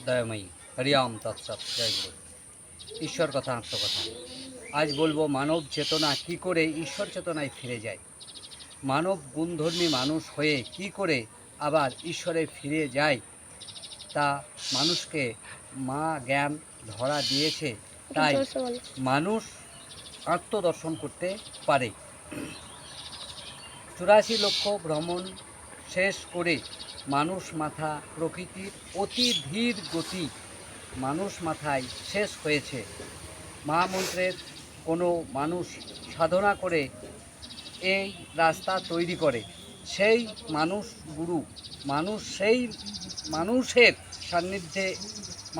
দয়াময়ী। হরি ওম তৎসৎ। জয় গুরু। ঈশ্বর কথা, আত্মকথা। আজ বলবো মানব চেতনা কি করে ঈশ্বর চেতনায় ফিরে যায়। মানব গুণধর্মী মানুষ হয়ে কি করে আবার ঈশ্বরে ফিরে যায়, তা মানুষকে মা জ্ঞান ধরা দিয়েছে। তাই মানুষ আত্মদর্শন করতে পারে। 84 লক্ষ ভ্রমণ শেষ করে মানুষ মাথা প্রকৃতির অতি ধীর গতি মানুষ মাথায় শেষ হয়েছে। মহামন্ত্রের কোনো মানুষ সাধনা করে এই রাস্তা তৈরি করে, সেই মানুষ গুরু। সেই মানুষের সান্নিধ্যে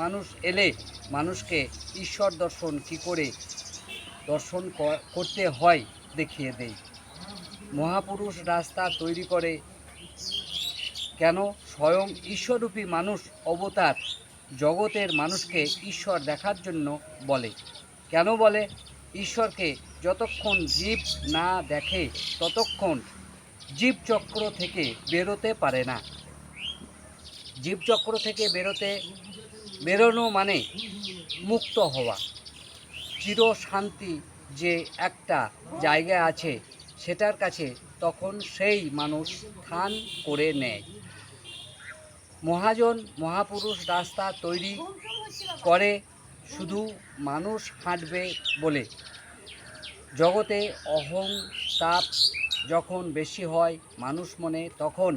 মানুষ এলে মানুষকে ঈশ্বর দর্শন কী করে দর্শন করতে হয় দেখিয়ে দেয়। মহাপুরুষ রাস্তা তৈরি করে কেন? স্বয়ং ঈশ্বররূপী মানুষ অবতার জগতের মানুষকে ঈশ্বর দেখার জন্য বলে। কেন বলে? ঈশ্বরকে যতক্ষণ জীব না দেখে ততক্ষণ জীবচক্র থেকে বেরোতে পারে না। জীবচক্র থেকে বেরোনো মানে মুক্ত হওয়া। চিরশান্তি যে একটা জায়গা আছে সেটার কাছে তখন সেই মানুষ স্থান করে নেয়। মহাপুরুষ রাস্তা তৈরি করে শুধু মানুষ হাঁটবে বলে। জগতে অহংতাপ যখন বেশি হয় মানুষ মনে, তখন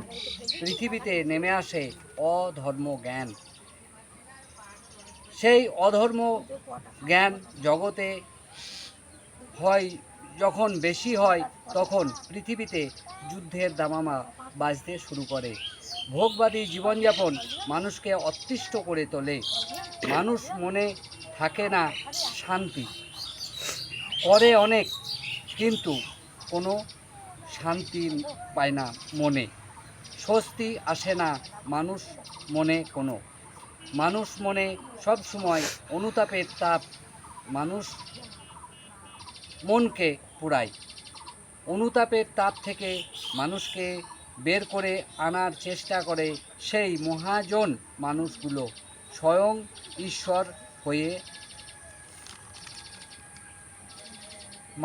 পৃথিবীতে নেমে আসে অধর্ম জ্ঞান। সেই অধর্ম জ্ঞান জগতে হয় যখন বেশি হয় তখন পৃথিবীতে যুদ্ধের দামামা বাজতে শুরু করে। ভোগবাদী জীবনযাপন মানুষকে অতিষ্ঠ করে তোলে। মানুষ মনে থাকে না শান্তি, করে অনেক কিন্তু কোনো শান্তি পায় না মনে। স্বস্তি আসে না মানুষ মনে কোনো। মানুষ মনে সবসময় অনুতাপের তাপ মানুষ মনকে পুরায়। অনুতাপের তাপ থেকে মানুষকে বের করে আনার চেষ্টা করে সেই মহাজন মানুষগুলো, স্বয়ং ঈশ্বর হয়ে।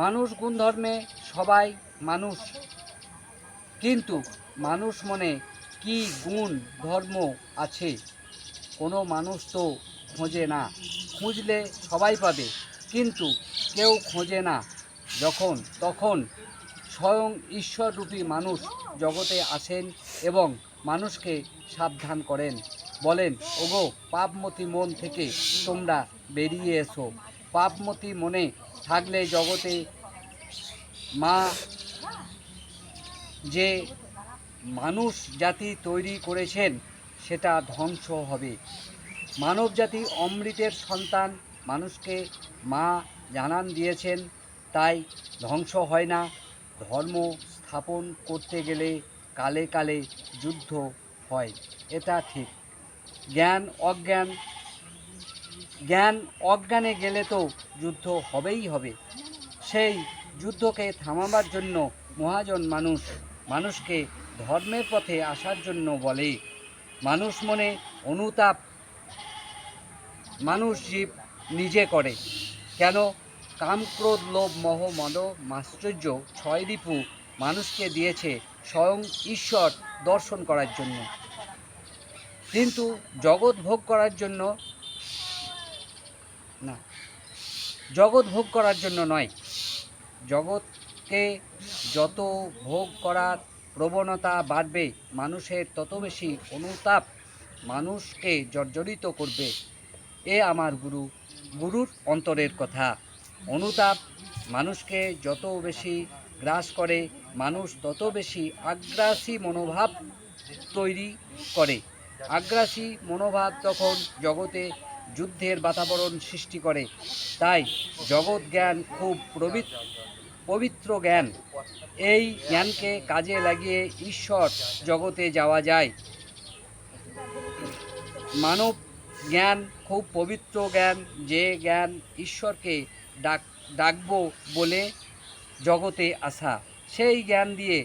মানুষ গুণধর্মে সবাই মানুষ, কিন্তু মানুষ মনে কি গুণ ধর্ম আছে কোনো মানুষ তো খোঁজে না। খুঁজলে সবাই পাবে, কিন্তু কেউ খোঁজে না যখন, তখন স্বয়ং ঈশ্বররূপী মানুষ জগতে আসেন এবং মানুষকে সাবধান করেন। বলেন, ওগো পাপমতি মন থেকে তোমরা বেরিয়ে এসো। পাপমতি মনে থাকলে জগতে মা যে মানুষ জাতি তৈরি করেছেন সেটা ধ্বংস হবে। মানব জাতি অমৃতের সন্তান, মানুষকে মা জানান দিয়েছেন, তাই ধ্বংস হয় না। ধর্ম স্থাপন করতে গেলে কালে কালে যুদ্ধ হয়, এটা ঠিক। জ্ঞান অজ্ঞানে গেলে তো যুদ্ধ হবেই হবে। সেই যুদ্ধকে থামাবার জন্য মহাজন মানুষকে ধর্মের পথে আসার জন্য বলে। মানুষ মনে অনুতাপ মানুষ জীব নিজে করে। কেন? কাম, ক্রোধ, লোভ, মোহ, মদ, মাশ্চর্য 6 রিপু মানুষকে দিয়েছে স্বয়ং ঈশ্বর দর্শন করার জন্য, কিন্তু জগৎ ভোগ করার জন্য না। জগৎ ভোগ করার জন্য নয়। জগৎকে যত ভোগ করার প্রবণতা বাড়বে মানুষের তত বেশি অনুতাপ মানুষকে জর্জরিত করবে। এ আমার গুরুর অন্তরের কথা। অনুতাপ মানুষকে যত বেশি গ্রাস করে মানুষ তত বেশি আগ্রাসী মনোভাব তৈরি করে। আগ্রাসী মনোভাব তখন জগতে যুদ্ধের বাতাবরণ সৃষ্টি করে। তাই জগৎ জ্ঞান খুব পবিত্র জ্ঞান। এই জ্ঞানকে কাজে লাগিয়ে ঈশ্বর জগতে যাওয়া যায়। মানব জ্ঞান খুব পবিত্র জ্ঞান, যে জ্ঞান ঈশ্বরকে ডাকব বলে জগতে আসা। সেই জ্ঞান দিয়ে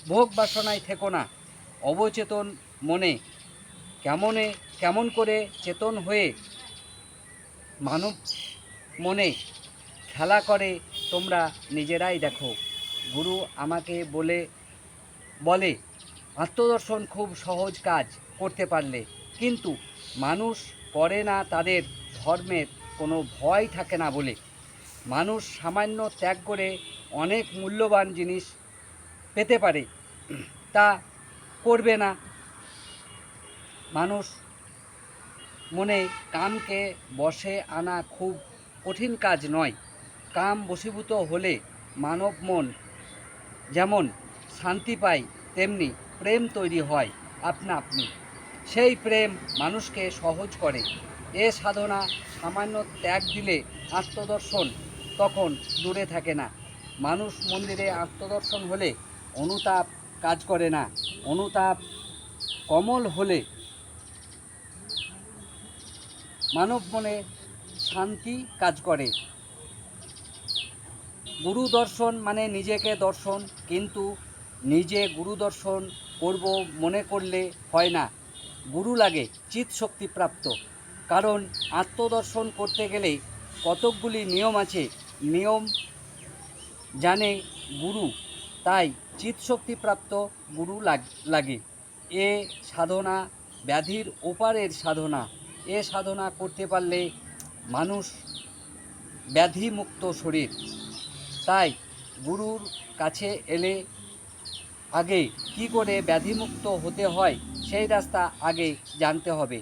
ভোগ বাসনায় থেকো না। অবচেতন মনে কেমন করে চেতন হয়ে মানব মনে খেলা করে তোমরা নিজেরাই দেখো। গুরু আমাকে বলে আত্মদর্শন খুব সহজ কাজ করতে পারলে, কিন্তু মানুষ করে না তাদের ধর্মের কোনো ভয় থাকে না বলে। মানুষ সামান্য ত্যাগ করে অনেক মূল্যবান জিনিস পেতে পারে, তা করবে না। মানুষ মনে কামকে বশে আনা খুব কঠিন কাজ নয়। কাম বশীভূত হলে মানব মন যেমন শান্তি পায়, তেমনি প্রেম তৈরি হয় আপনা আপনি। সেই প্রেম মানুষকে সহজ করে। এ সাধনা সামান্য ত্যাগ দিলে আত্মদর্শন তখন দূরে থাকে না। মানুষ মন্দিরে আত্মদর্শন হলে অনুতাপ কাজ করে না। অনুতাপ কমল হলে মানব মনে শান্তি কাজ করে। গুরু দর্শন মানে নিজেকে দর্শন, কিন্তু নিজে গুরু দর্শন করব মনে করলে হয় না। গুরু লাগে চিৎ শক্তি প্রাপ্ত। কারণ আত্মদর্শন করতে গেলে কতকগুলি নিয়ম আছে, নিয়ম জানে গুরু, তাই চিৎ শক্তি প্রাপ্ত গুরু লাগে। এ সাধনা ব্যাধির ওপারের সাধনা। এ সাধনা করতে পারলে মানুষ ব্যাধিমুক্ত শরীর। তাই গুরুর কাছে এলে আগে কি করে ব্যাধিমুক্ত হতে হয় সেই রাস্তা আগে জানতে হবে।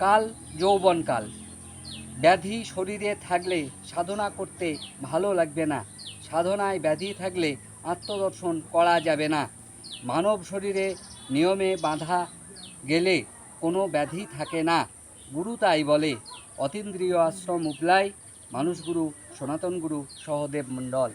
কাল যৌবনকাল। ব্যাধি শরীরে থাকলে সাধনা করতে ভালো লাগবে না। সাধনায় ব্যাধি থাকলে আত্মদর্শন করা যাবে না। মানব শরীরে নিয়মে বাঁধা গেলে কোনো ব্যাধি থাকে না। গুরু তাই বলে। অতীন্দ্রিয় আশ্রম উপলাই, মানুষ গুরু সনাতন গুরু সহদেব মণ্ডল।